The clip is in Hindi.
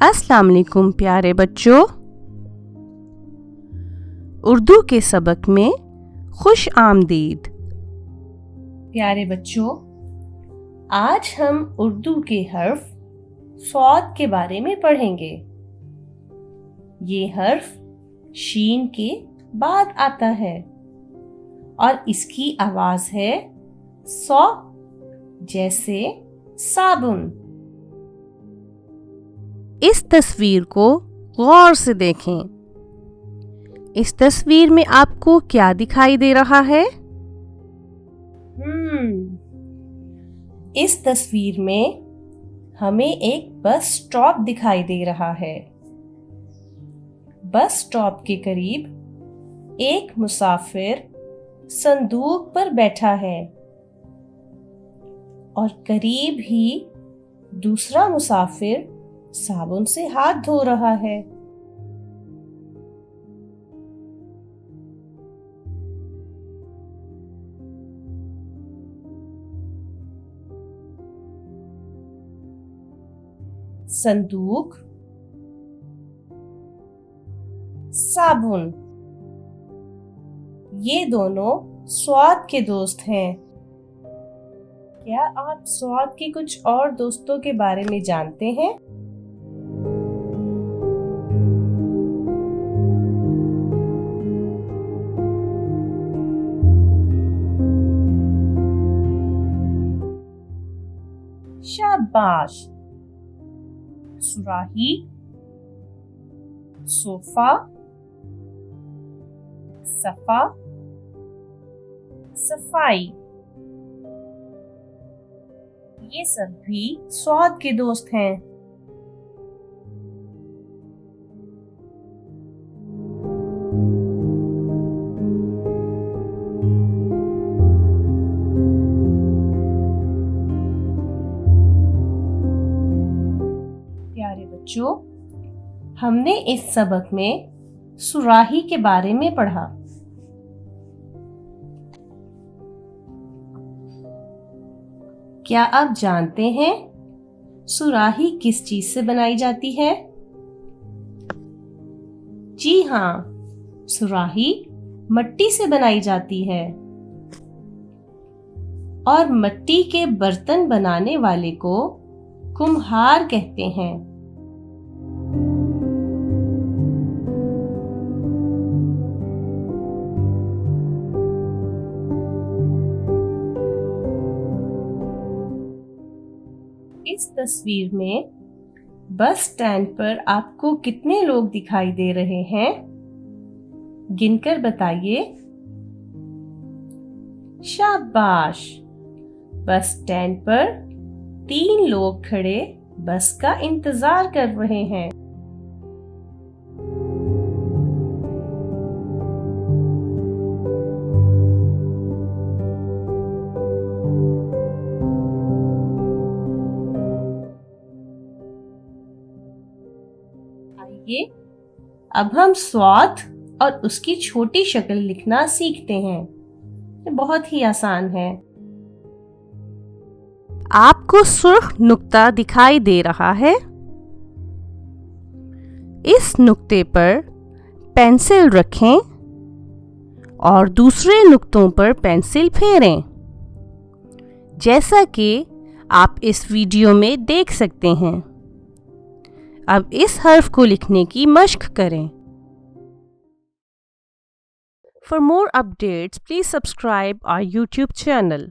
अस्सलाम वालेकुम प्यारे बच्चों। उर्दू के सबक में खुश आमदीद। प्यारे बच्चों, आज हम उर्दू के हर्फ सौद के बारे में पढ़ेंगे। ये हर्फ शीन के बाद आता है और इसकी आवाज है सौ, जैसे साबुन। इस तस्वीर को गौर से देखें। इस तस्वीर में आपको क्या दिखाई दे रहा है? इस तस्वीर में हमें एक बस स्टॉप दिखाई दे रहा है। बस स्टॉप के करीब एक मुसाफिर संदूक पर बैठा है और करीब ही दूसरा मुसाफिर साबुन से हाथ धो रहा है। संदूक, साबुन, ये दोनों स्वाद के दोस्त हैं। क्या आप स्वाद के कुछ और दोस्तों के बारे में जानते हैं? शाबाश। सुराही, सोफा, सफा, सफाई, ये सब भी स्वाद के दोस्त हैं। प्यारे बच्चों, हमने इस सबक में सुराही के बारे में पढ़ा। क्या आप जानते हैं सुराही किस चीज से बनाई जाती है? जी हाँ, सुराही मिट्टी से बनाई जाती है और मिट्टी के बर्तन बनाने वाले को कुम्हार कहते हैं। इस तस्वीर में बस स्टैंड पर आपको कितने लोग दिखाई दे रहे हैं? गिनकर बताइए। शाबाश। बस स्टैंड पर 3 लोग खड़े बस का इंतजार कर रहे हैं। आइए अब हम स्वाद और उसकी छोटी शक्ल लिखना सीखते हैं। ये बहुत ही आसान है। आपको सुर्ख नुक्ता दिखाई दे रहा है। इस नुक्ते पर पेंसिल रखें और दूसरे नुक्तों पर पेंसिल फेरें, जैसा कि आप इस वीडियो में देख सकते हैं। अब इस हर्फ को लिखने की मश्क करें। For more updates, please subscribe our YouTube channel.